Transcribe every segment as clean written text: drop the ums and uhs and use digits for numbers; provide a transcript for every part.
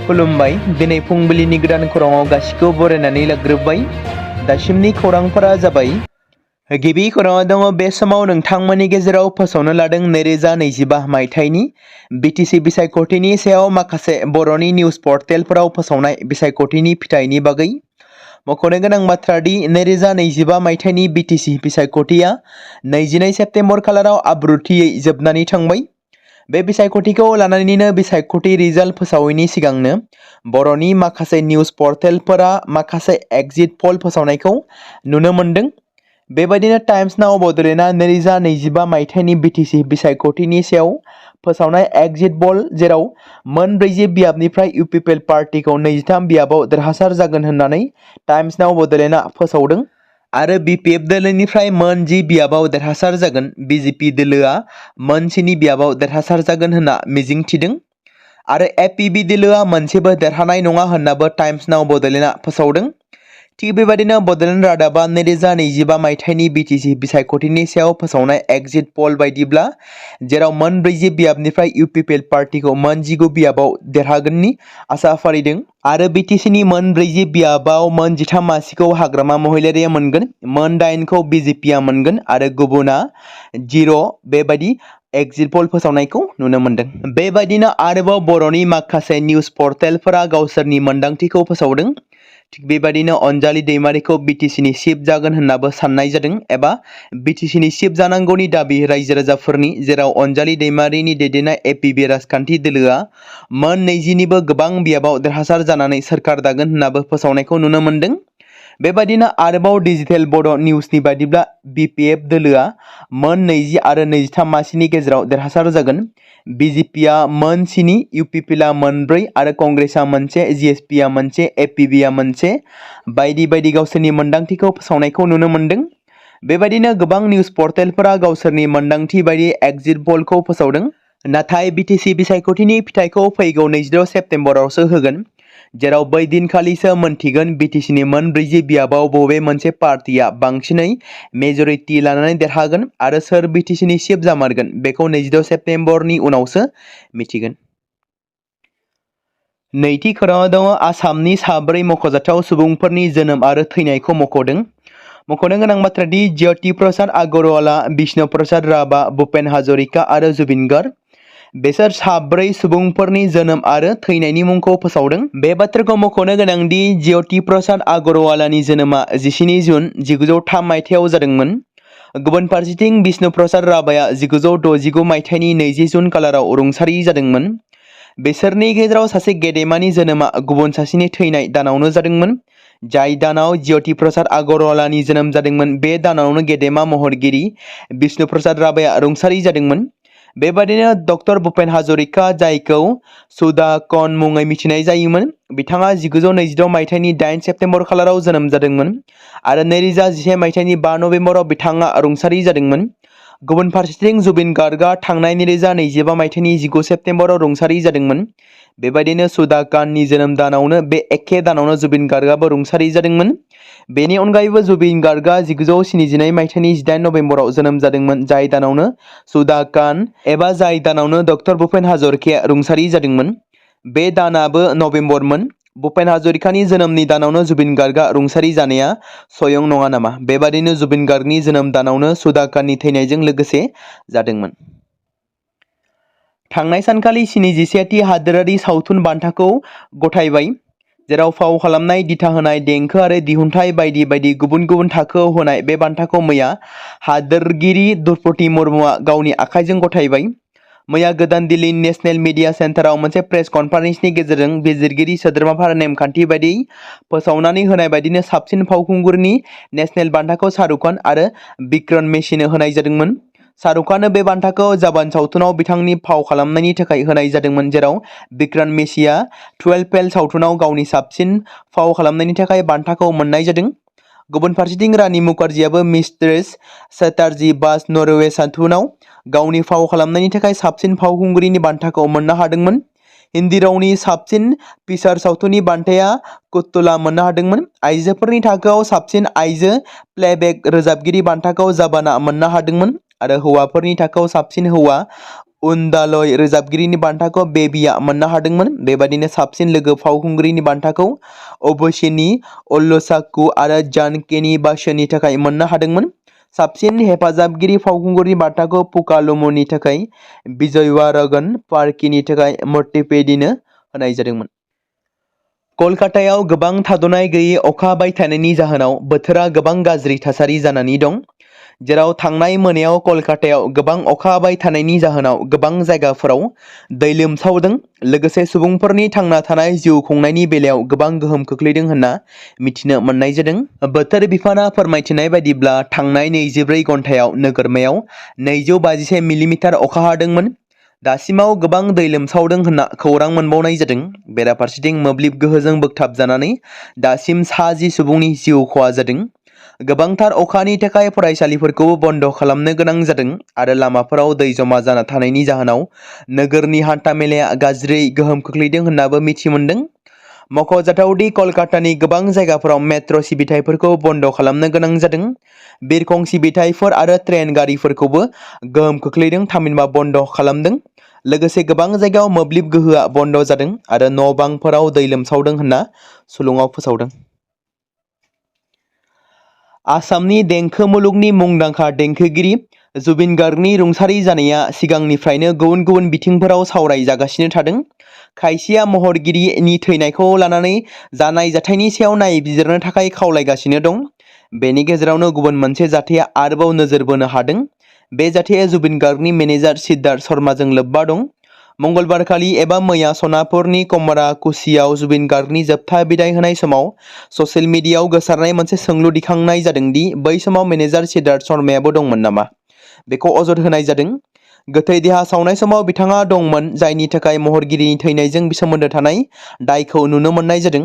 खुलुमबाय दिनै फुंबिलिनि गोदान खौराङाव गासिखौ बरायनानै लाग्रोबाय। दासिमनि खौरांफोरा जाबाय गिबि खौराङाव दङ बे समाव नोंथांमोननि गेजेराव फोसावनो लादों 2025 मायथाइनि बिटिसि बिसायख'थिनि सायाव माखासे बर'नि निउज पर्टेलफोराव फोसावनाय बिसायख'थिनि फिथाइनि बागै मख'नो गोनां बाथ्रा दि 2025 मायथाइनि बिटिसि बिसायख'थिया 22 सेप्तेम्बर खालाराव आब्रुथियै जोबनानै थांबाय। बे बिसायख'थिखौ लानानैनो बिसायख'थि रिजाल्ट फोसावैनि सिगांनो बर'नि माखासे निउज पर्टेलफोरा माखासे एग्जिट पल फोसावनायखौ नुनो मोन्दों। बेबायदिनो टाइम्स नाउ बड'लेण्डआ 2025 मायथाइनि बिटिसि बिसायख'थिनि सायाव फोसावनाय एग्जिट पल जेराव मोन 40 बियाबनिफ्राय इउपिपिएल पार्टीखौ 23 बियाबाव देरहासार जागोन होननानै टाइम्स नाउ बड'लेण्डआ फोसावदों आरो बिपिएफ दोलोनिफ्राय मोन 10 बियाबाव देरहासार जागोन बिजेपि दोलोआ मोन 7 बियाबाव देरहासार जागोन होनना मिजिं थिदों आरो एपिबि दोलोआ मोनसेबो देरहानाय नङा होननाबो टाइम्स नाउ बड'लेण्डआ फोसावदों। थिग बेबायदिनो बड'लेण्ड रादाबा 2025 मायथाइनि बिटिसि बिसायख'थिनि सायाव फोसावनाय एग्जिट पल बायदिब्ला जेराव मोन 40 बियाबनिफ्राय इउपिपिएल पार्टीखौ मोन 19 बियाबाव देरहागोननि आसा फारिदों आरो बिटिसिनि मोन 40 बियाबाव मोन 13 मासिखौ हाग्रामा महिलारिया मोनगोन, मोन 8खौ बिजेपिया मोनगोन आरो गुबुना 0 बेबायदि एग्जिट पल फोसावनायखौ नुनो मोन्दों। बेबायदिनो आरोबाव बर'नि माखासे निउज पर्टेलफोरा गावसोरनि मोन्दांथिखौ फोसावदों। थिग बेबायदिनो अनजालि दैमारिखौ बिटिसिनि चिफ जागोन होननाबो साननाय जादों एबा बिटिसिनि चिफ जानांगौनि दाबि रायजो राजाफोरनि जेराव अनजालि दैमारिनि दैदेननाय एपिबि राजखान्थि दोलोआ मोन 20निबो गोबां बियाबाव देरहासार जानानै सोरखार दागोन होननाबो फोसावनायखौ नुनो मोन्दों। बेबायदिनो आरोबाव डिजिटेल बड' निउजनि बायदिब्ला बिपिएफ दोलोआ मोन 20 आरो 23 मासिनि गेजेराव देरहासार जागोन। बिजेपिया मोन 7, इउपिपिएलआ मोन 4 आरो कंग्रेसआ मोनसे, जिएसपिआ मोनसे, एपिबिआ मोनसे बायदि बायदि गावसोरनि मोन्दांथिखौ फोसावनायखौ नुनो मोन्दों। बेबायदिनो गोबां निउज पर्टेलफोरा गावसोरनि मोन्दांथि बायदि एग्जिट पलखौ फोसावदों। नाथाय बिटिसि बिसायख'थिनि फिथाइखौ फैगौ 22 सेप्तेम्बरावसो होगोन जेराव बै दिनखालिसो मोनथिगोन बिटिसिनि मोन 40 बियाबाव बबे मोनसे पार्टीया बांसिनै मेजरिटि लानानै देरहागोन आरो सोर बिटिसिनि चिफ जामारगोन बेखौ 22 सेप्तेम्बरनि उनावसो मिथिगोन। नैथि खौराङाव दङ आसामनि 4 मख'जाथाव सुबुंफोरनि जोनोम आरो थैनायखौ मख'दों। मख'नो गोनां बाथ्रा दि ज्योति प्रसाद आगरवाला, बिष्णु प्रसाद राभा, भुपेन हाजरिका आरो जुबिन गार्ग बेसोर 4 सुबुंफोरनि जोनोम आरो थैनायनि मुंखौ फोसावदों। बे बाथ्राखौ मख'नो गोनां दि ज्योति प्रसाद आगरवालानि जोनोमा 17 जुन 1903 मायथाइयाव जादोंमोन। गुबुन फारसेथिं बिष्णु प्रसाद राभाया 1969 मायथाइनि 20 जुन खालाराव रुंसारि जादोंमोन। बिसोरनि गेजेराव सासे गेदेमानि जोनोमा गुबुन सासेनि थैनाय दानावनो जादोंमोन। जाय दानाव ज्योति प्रसाद आगरवालानि जोनोम जादोंमोन बे दानावनो गेदेमा महरगिरि बिष्णु प्रसाद राभाया रुंसारि जादोंमोन। बेबादिनो डक्टर भुपेन हाजरिका जायखौ सुदाकन मुङै मिथिनाय जायोमोन बिथाङा 1926 मायथाइनि 8 सेप्तेम्बर खालाराव जोनोम जादोंमोन आरो 2011 मायथाइनि 5 नभेम्बराव बिथाङा रुंसारि जादोंमोन। गुबुन फारसेथिं जुबिन गार्गआ थांनाय 2025 मायथाइनि 19 सेप्तेम्बराव रुंसारि जादोंमोन। बेबायदिनो सुदाकाननि जोनोम दानावनो बे एखे दानावनो जुबिन गार्गआबो रुंसारि जादोंमोन। बेनि अनगायैबो जुबिन गार्गआ 1972 मायथाइनि 18 नभेम्बराव जोनोम जादोंमोन जाय दानावनो सुदाकान एबा जाय दानावनो डक्टर भुपेन हाजरिकाया रुंसारि जादोंमोन। बे दानाबो नभेम्बरमोन। भुपेन हाजरिकानि जोनोमनि दानावनो जुबिन गार्गआ रुंसारि जानाया सयं नङा नामा? बेबादिनो जुबिन गार्गनि जोनोम दानावनो सुदाकाननि थैनायजों लोगोसे जादोंमोन। थांनाय सानखालि 71थि हादोरारि सावथुन बान्थाखौ गथायबाय जेराव फाव खालामनाय, दिथा होनाय, देंखो आरो दिहुनथाइ बायदि बायदि गुबुन गुबुन थाखोआव होनाय बे बान्थाखौ मैया हादोरगिरि द्रौपदी मुर्मुआ गावनि आखाइजों गथायबाय। मैया गोदान दिल्लीनि नेशनेल मिडिया सेन्टाराव मोनसे प्रेस कनफारेन्सनि गेजेरजों बिजिरगिरि सोद्रोमाफोरा नेमखान्थि बायदियै फोसावनानै होनाय बायदिनो साबसिन फावखुंगुरनि नेशनेल बान्थाखौ शाहरुख खान आरो बिक्रम मेसिनो होनाय जादोंमोन। शाहरुख खाननो बे बान्थाखौ जाबान सावथुनाव बिथांनि फाव खालामनायनि थाखाय होनाय जादोंमोन जेराव बिक्रम मेसिया 12 फेल सावथुनाव गावनि साबसिन फाव खालामनायनि थाखाय बान्थाखौ मोननाय जादों। गुबुन फारसेथिं रानी मुखार्जीआबो मिस्ट्रेस चेटार्जी बास नरवे सावथुनाव गावनि फाव खालामनायनि थाखाय साबसिन फावखुंग्रिनि बान्थाखौ मोननो हादोंमोन। हिन्दी रावनि साबसिन फीचार सावथुननि बान्थाया कुत्तुला मोननो हादोंमोन। आइजोफोरनि थाखोआव साबसिन आइजो प्लेबेक रोजाबगिरि बान्थाखौ जाबाना मोननो हादोंमोन आरो हौवाफोरनि थाखोआव साबसिन हौवा उन्दालय रोजाबगिरिनि बान्थाखौ बेबीआ मोननो हादोंमोन। बेबादिनो साबसिन लोगो फावखुंग्रिनि बान्थाखौ अबसिनी अल्लसाक्कू आरो जानकेनी बासुनि थाखाय मोननो हादोंमोन। साबसिन हेफाजाबगिरि फावखुंगुरनि बान्थाखौ पुकालुमुनि थाखाय विजयवारगन पार्कीनि थाखाय मर्टिपेडिनो होनाय जादोंमोन। कलकातायाव गोबां थाद'नाय गैयै अखा हाबाय थानायनि जाहोनाव बोथोरा गोबां गाज्रि थासारि जानानै दं। जेराव थांनाय मोनायाव कलकातायाव गोबां अखा हाबाय थानायनि जाहोनाव गोबां जायगाफोराव दै लोमसावदों। लोगोसे सुबुंफोरनि थांना थानाय जिउ खुंनायनि बेलायाव गोबां गोहोम खोख्लैदों होनना मिथिनो मोननाय जादों। बोथोर बिफाना फोरमायथिनाय बायदिब्ला थांनाय 24 घन्टायाव नोगोरमायाव 251 मिलिमिटार अखा हादोंमोन। दासिमाव गोबां दै लोमसावदों होनना खौरां मोनबावनाय जादों। बेराफारसेथिं मोब्लिब गोहोजों बोगथाबजानानै दासिम 10 सुबुंनि जिउ खहा जादों। गोबांथार अखानि थाखाय फरायसालिफोरखौबो बन्द खालामनो गोनां जादों आरो लामाफोराव दै जमा जाना थानायनि जाहोनाव नोगोरनि हान्थामेलाया गाज्रि गोहोम खोख्लैदों होननाबो मिथि मोनदों। मख'जाथावदि कलकातानि गोबां जायगाफोराव मेट्र' सिबिथायफोरखौ बन्द खालामनो गोनां जादों। बिरखं सिबिथायफोर आरो ट्रेन गारिफोरखौबो गोहोम खोख्लैदों थामहिनबा बन्द खालामदों। लोगोसे गोबां जायगायाव मोब्लिब गोहोआ बन्द जादों आरो न' बांफोराव दै लोमसावदों होनना सुलुङाव फोसावदों। आसामनि देंखो मुलुगनि मुंदांखा देंखोगिरि जुबिन गार्गनि रुंसारि जानाया सिगांनिफ्रायनो गुबुन गुबुन बिथिंफोराव सावरायजागासिनो थादों। खायसेया महरगिरिनि थैनायखौ लानानै जानाय जाथायनि सायाव नायबिजिरनो थाखाय खावलायगासिनो दं। बेनि गेजेरावनो गुबुन मोनसे जाथाया आरोबाव नोजोर बोनो हादों। बे जाथाया जुबिन गार्गनि मेनेजार सिद्धार्थ शर्माजों लोब्बा दं। मंगलबारखालि एबा मैया सनापुरनि कमराकुसियाव जुबिन गार्गनि जोबथा बिदाय होनाय समाव ससियेल मिडियायाव गोसारनाय मोनसे सोंलु दिखांनाय जादों दि बै समाव मेनेजार सिद्धार्थ शर्मायाबो दंमोन नामा। बेखौ अजद होनाय जादों। गोथै देहा सावनाय समाव बिथाङा दंमोन, जायनि थाखाय महरगिरिनि थैनायजों सोमोन्दो थानाय दायखौ नुनो मोननाय जादों।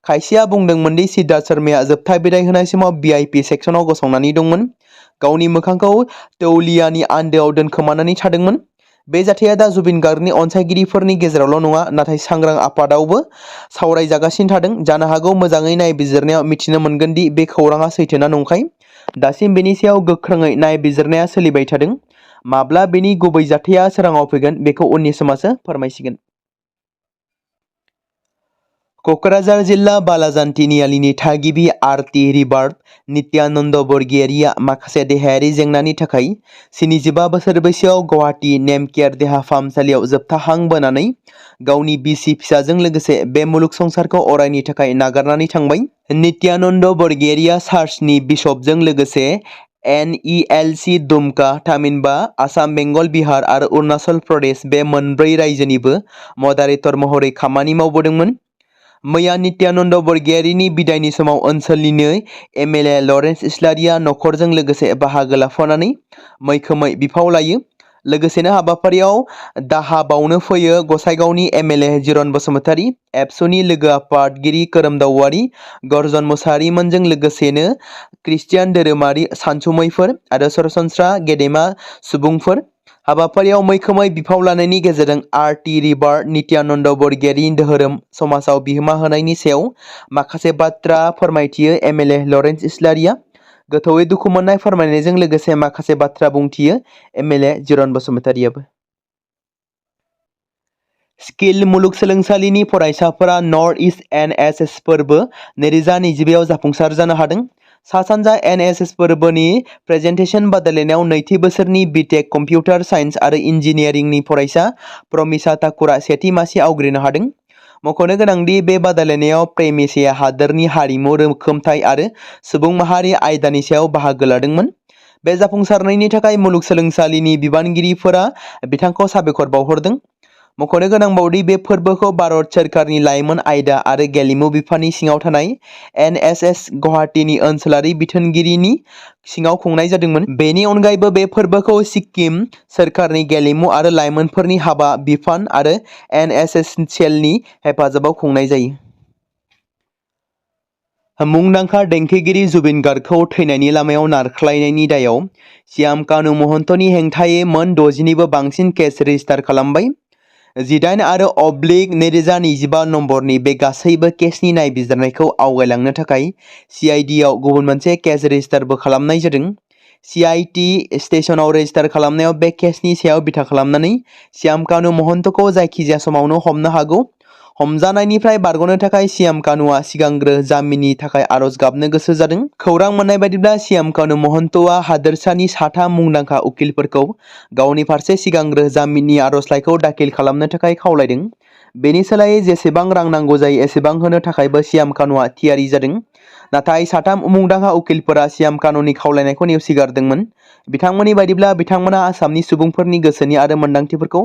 खायसेया बुंदोंमोन दि सिद्धार्थ शर्माया जोबथा बिदाय होनाय समाव वीआईपी सेक्सनाव गसंनानै दंमोन, गावनि मोखांखौ तौलियानि आन्दोआव दोनखोमानानै थादोंमोन। बे जाथाया दा जुबिन गार्गनि अनसायगिरिफोरनि गेजेरावल' नङा, नाथाय सांग्रां आफादावबो सावरायजागासिनो थादों। जानो हागौ मोजाङै नायबिजिरनायाव मिथिनो मोनगोन दि बे खौराङा सैथोना नंखाय। दासिम बेनि सायाव गोख्रोङै नायबिजिरनाया सोलिबाय थादों। माब्ला बेनि गुबै जाथाया सोराङाव फैगोन बेखौ उननि समासो फोरमायसिगोन। क'क्राझार जिल्ला बालाजान तिनिआलिनि थागिबि आरती रिबार्ट नित्यानन्द बरगयारिया माखासे देहायारि जेंनानि थाखाय 75 बोसोर बैसोआव गुवाहाटी नेमकेयार देहा फाहामसालियाव जोबथा हां बोनानै गावनि बिसि फिसाजों लोगोसे बे मुलुग संसारखौ अरायनि थाखाय नागारनानै थांबाय। नित्यानन्द बरगयारिया चार्चनि बिशपजों लोगोसे NELC दुमका, थामहिनबा आसाम, बेंगल, बिहार आरो अरुणाचल प्रदेश बे मोनब्रै रायजोनिबो मदारेटर महरै खामानि मावबोदोंमोन। मैया नित्यानन्द बरगयारिनि बिदायनि समाव ओनसोलनिनो MLA लरेन्स इस्लारिया नखरजों लोगोसे बाहागो लाफानानै मैखोमै बिफाव लायो। लोगोसेनो हाबाफारियाव दाहा बावनो फैयो गसाइगावनि MLA जिरन बसुमतारी, एबसुनि लोगो आफादगिरि खोरोमदाव, गर्जन मुसाहारिमोनजों लोगोसेनो ख्रिस्टियान धोरोमारि सानसुमैफोर आरो सरासनस्रा गेदेमा सुबुंफोर। हाबाफारियाव मैखोमै बिफाव लानायनि गेजेरजों आरती रिबार्ट नित्यानन्द बरगयारिनि धोरोम समाजाव बिहोमा होनायनि सायाव माखासे बाथ्रा फोरमायथियो MLA लरेन्स इस्लारिया। गोथौयै दुखु मोननाय फोरमायनायजों लोगोसे माखासे बाथ्रा बुंथियो MLA जिरन बसुमतारीयाबो। स्किल मुलुगसोलोंसालिनि फरायसाफोरा नर्थ इस्ट NSS फोरबो 2025 आव जाफुंसार जानो हादों। सा-सानजा NSS फोरबोनि प्रेजेन्टेसन बादायलायनायाव नैथि बोसोरनि बिटेक कम्पिउटार साइन्स आरो इन्जिनियारिंनि फरायसा प्रमिसा ठाकुरा सेथि मासि आवग्रिनो हादों। मख'नो गोनांदि बे बादायलायनायाव प्रेमिसाया हादोरनि हारिमु, रोखोमथाय आरो सुबुं माहारि आयदानि सायाव बाहागो लादोंमोन। बे जाफुंसारनायनि थाखाय मुलुगसोलोंसालिनि बिबानगिरिफोरा बिथांखौ साबायखर बावहरदों। मख'नो गोनांबावदि बे फोरबोखौ भारत सोरखारनि लाइमोन आयदा आरो गेलेमु बिफाननि सिङाव थानाय NSS गुवाहाटीनि ओनसोलारि बिथोनगिरिनि सिङाव खुंनाय जादोंमोन। बेनि अनगायैबो बे फोरबोखौ सिक्किम सोरखारनि गेलेमु आरो लाइमोनफोरनि हाबा बिफान आरो NSS सेलनि हेफाजाबाव खुंनाय जायो। मुंदांखा देंखोगिरि जुबिन गार्गखौ थैनायनि लामायाव नारख्लायनायनि दायाव श्याम कानु महन्तनि हेंथायै मोन 60निबो बांसिन केस रेजिस्टार खालामबाय। 18 आरो /2025 नम्बरनि बे गासैबो केसनि नायबिजिरनायखौ आवगायलांनो थाखाय CID आव गुबुन मोनसे केस रेजिस्टारबो खालामनाय जादों। CIT स्टेशनाव रेजिस्टार खालामनायाव बे केसनि सायाव बिथा खालामनानै श्याम कानु महन्तखौ जायखिजाया समावनो हमनो हागौ। हमजानायनिफ्राय बारग'नो थाखाय श्याम कानुआ सिगांग्रो जामिननि थाखाय आर'ज गाबनो गोसो जादों। खौरां मोननाय बायदिब्ला श्याम कानु महन्तआ हादोरसानि साथाम मुंदांखा उकिलफोरखौ गावनि फारसे सिगांग्रो जामिननि आर'जलाइखौ दाखिल खालामनो थाखाय खावलायदों। बेनि सोलायै जेसेबां रां नांगौ जायो एसेबां होनो थाखायबो श्याम कानुआ थियारि जादों। नाथाय साथाम मुंदांखा उकिलफोरा श्याम कानुनि खावलायनायखौ नेवसिगारदोंमोन। बिथांमोननि बायदिब्ला बिथांमोना आसामनि सुबुंफोरनि गोसोनि आरो मोन्दांथिफोरखौ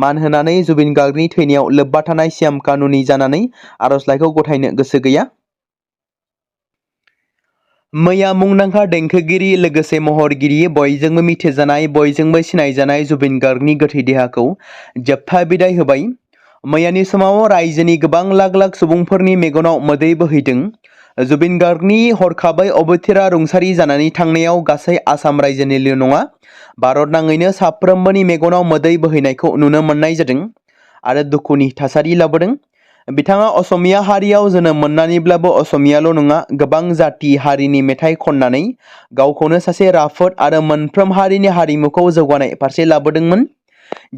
मान होनानै जुबिन गार्गनि थैनायाव लोब्बा थानाय श्याम कानुनि जानानै आर'जलाइखौ गथायनो गोसो गैया। मैया मुंदांखा देंखोगिरि लोगोसे महरगिरि बयजोंबो मिथिजानाय बयजोंबो सिनायजानाय जुबिन गार्गनि गोथै देहाखौ जोबथा बिदाय होबाय। मैयानि समाव रायजोनि गोबां लाख लाख सुबुंफोरनि मेगनाव मोदै बोहैदों। जुबिन गार्गनि हरखाबै अबथिरा रुंसारि जानानै थांनायाव गासै आसाम रायजोनिल' नङा भारत नाङैनो साफ्रोमबोनि मेगनाव मोदै बोहैनायखौ नुनो मोननाय जादों आरो दुखुनि थासारि लाबोदों। बिथाङा असमिया हारियाव जोनोम मोननानैब्लाबो असमियाल' नङा गोबां जाति हारिनि मेथाइ खननानै गावखौनो सासे राफोद आरो मोनफ्रोम हारिनि हारिमुखौ जौगानाय फारसे लाबोदोंमोन।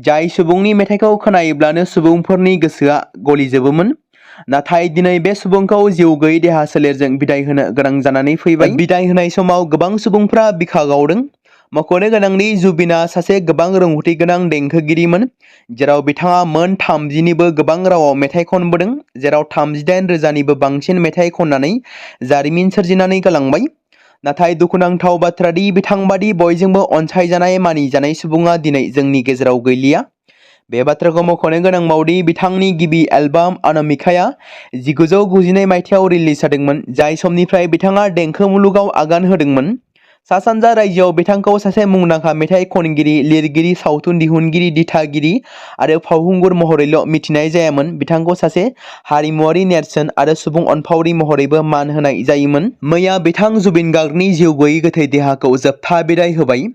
जाय सुबुंनि मेथाइखौ खोनायोब्लानो सुबुंफोरनि गोसोआ गलिजोबोमोन। नाथाय दिनै बे सुबुंखौ जिउ गैयै देहा सोलेरजों बिदाय होनो गोनां जानानै फैबाय। बिदाय होनाय समाव गोबां सुबुंफ्रा बिखा गावदों। मख'नो गोनांदि जुबिना सासे गोबां रोंगौथि गोनां देंखोगिरिमोन जेराव बिथाङा मोन 30निबो गोबां रावाव मेथाइ खनबोदों जेराव 38,000निबो बांसिन मेथाइ खननानै जारिमिन सोरजिनानै गालांबाय। नाथाय दुखुनांथाव बाथ्रादि बिथांबादि बयजोंबो अनसायजानाय मानिजानाय सुबुङा दिनै जोंनि गेजेराव गैलिया। बे बाथ्राखौ मख'नो गोनांबावदि बिथांनि गिबि एलबाम अनामिकाया 1992 मायथाइयाव रिलिज जादोंमोन जाय समनिफ्राय बिथाङा देंखो मुलुगाव आगान होदोंमोन। सा सानजा रायजोआव बिथांखौ सासे मुंदांखा मेथाइ खनगिरि लिरगिरि सावथुन दिहुनगिरि दिथागिरि आरो फावखुंगुर महरैल' मिथिनाय जायामोन बिथांखौ सासे हारिमुआरि नेरसोन आरो सुबुं अनफावरि महरैबो मान होनाय जायोमोन। मैया बिथां जुबिन गार्गनि जिउ गैयै गोथै देहाखौ जोबथा बिदाय होबाय।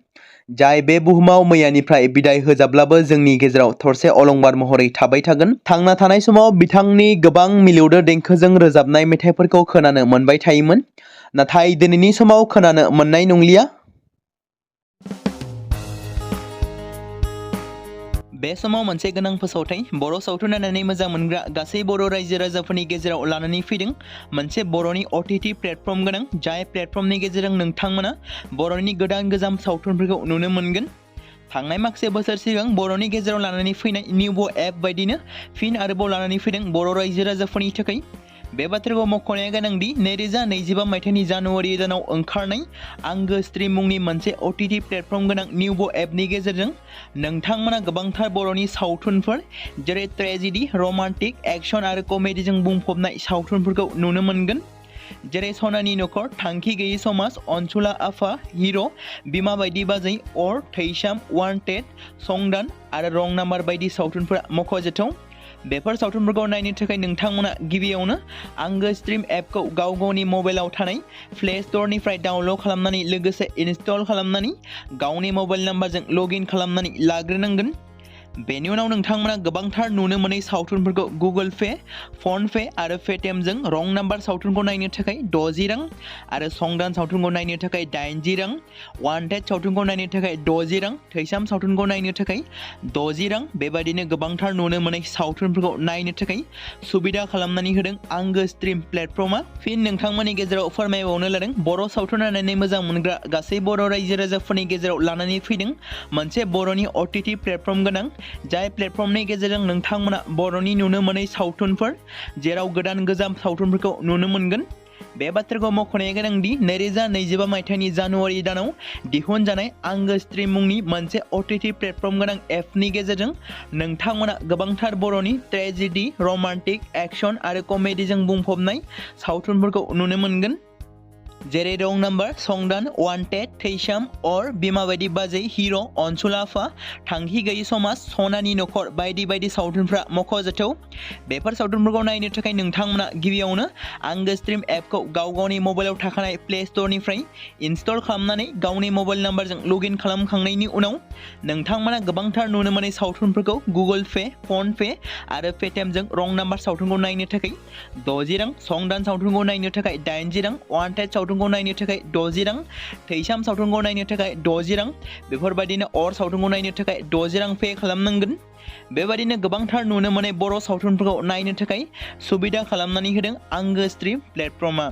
जाय बे बुहुमाव मैयानिफ्राय बिदाय होजाब्लाबो जोंनि गेजेराव थरसे अलंबार महरै थाबाय थागोन। थांना थानाय समाव बिथांनि गोबां मिलौदो देंखोजों रोजाबनाय मेथाइफोरखौ खोनानो मोनबाय थायोमोन। नाथाय दिनैनि समाव खोनानो मोननाय नंलिया। बे समाव मोनसे गोनां फोसावथाय बर' सावथुन नायनानै मोजां मोनग्रा गासै बर' रायजो राजाफोरनि गेजेराव लानानै फैदों मोनसे बर'नि OTT प्लेटफर्म गोनां जाय प्लेटफर्मनि गेजेरजों नोंथांमोना बर'नि गोदान गोजाम सावथुनफोरखौ नुनो मोनगोन। थांनाय माखासे बोसोर सिगां बर'नि गेजेराव लानानै फैनाय निउबो एप बायदिनो फिन आरोबाव लानानै फैदों बर' रायजो राजाफोरनि थाखाय। बे बाथ्राखौ मख'नाया गोनांदि 2025 मायथाइनि जानुवारि दानाव ओंखारनाय आंगो स्ट्रिम मुंनि मोनसे OTT प्लेटफर्म गोनां निउबो एपनि गेजेरजों नोंथांमोना गोबांथार बर'नि सावथुनफोर जेरै ट्रेजेडि रमान्टिक एक्शन आरो कमेडिजों बुंफबनाय सावथुनफोरखौ नुनो मोनगोन। जेरै सनानि नखर थांखि गैयै समाज अनसुला आफा हिर' बिमा बायदि बाजै अर थैसाम वान्टेड संदान आरो रं नाम्बार बायदि सावथुनफोरा मख'जाथाव। बेफोर सावथुनफोरखौ नायनो थाखाय नोंथांमोना गिबियावनो आंगो स्ट्रिम एपखौ गाव गावनि मबाइलाव थानाय प्ले स्ट'रनिफ्राय डाउनल'ड खालामनानै लोगोसे इनस्टल खालामनानै गावनि मबाइल नाम्बारजों लगइन खालामनानै लाग्रोनांगोन। बेनि उनाव नोंथांमोना गोबांथार नुनो मोनै सावथुनफोरखौ गुगोल पे, फन पे आरो पेटिएमजों रं नाम्बार सावथुनखौ नायनो थाखाय 60 रां आरो संदान सावथुनखौ नायनो थाखाय 80 रां, वान्टेड सावथुनखौ नायनो थाखाय 60 रां, थैसाम सावथुनखौ नायनो थाखाय 60 रां बेबायदिनो गोबांथार नुनो मोनै सावथुनफोरखौ नायनो थाखाय सुबिदा खालामनानै होदों आंगो स्ट्रिम प्लेटफर्मा। फिन नोंथांमोननि गेजेराव फोरमायबावनो लादों बर' सावथुन नायनानै मोजां मोनग्रा गासै बर' रायजो राजाफोरनि गेजेराव लानानै फैदों मोनसे बर'नि OTT प्लेटफर्म गोनां जाय प्लेटफर्मनि गेजेरजों नोंथांमोना बर'नि नुनो मोनै सावथुनफोर जेराव गोदान गोजाम सावथुनफोरखौ नुनो मोनगोन। बे बाथ्राखौ मख'नाया गोनांदि 2025 मायथाइनि जानुवारि दानाव दिहुनजानाय आंगो स्ट्रिम मुंनि मोनसे OTT प्लेटफर्म गोनां एपनि गेजेरजों नोंथांमोना गोबांथार बर'नि ट्रेजेडि रमान्टिक एक्शन आरो कमेडिजों बुंफबनाय सावथुनफोरखौ नुनो मोनगोन। जेरै रं नाम्बार संदान वान्टेड थैसाम अर बिमा बायदि बाजै हिर' अनसुला आफा थांखि गैयै समाज सनानि नखर बायदि बायदि सावथुनफ्रा मख'जाथाव। बेफोर सावथुनफोरखौ नायनो थाखाय नोंथांमोना गिबियावनो आंगो स्ट्रिम एपखौ गाव गावनि मबाइलाव थाखानाय प्ले स्ट'रनिफ्राय इनस्टल खालामनानै गावनि मबाइल नाम्बारजों लगइन खालामखांनायनि उनाव नोंथांमोना गोबांथार नुनो मोनै सावथुनफोरखौ गुगोल पे, फन पे आरो पेटिएमजों रं नाम्बार सावथुनखौ नायनो थाखाय 60 रां, संदान सावथुनखौ नायनो थाखाय 80 रां, वान्टेड सावथुन सावथुनखौ नायनो थाखाय 60 रां, थैसाम सावथुनखौ नायनो थाखाय 60 रां, बेफोरबायदिनो अर सावथुनखौ नायनो थाखाय 60 रां पे खालामनांगोन। बेबायदिनो गोबांथार नुनो मोननाय बर' सावथुनफोरखौ नायनो थाखाय सुबिदा खालामनानै होदों आंगो स्ट्रिम प्लेटफर्मआ।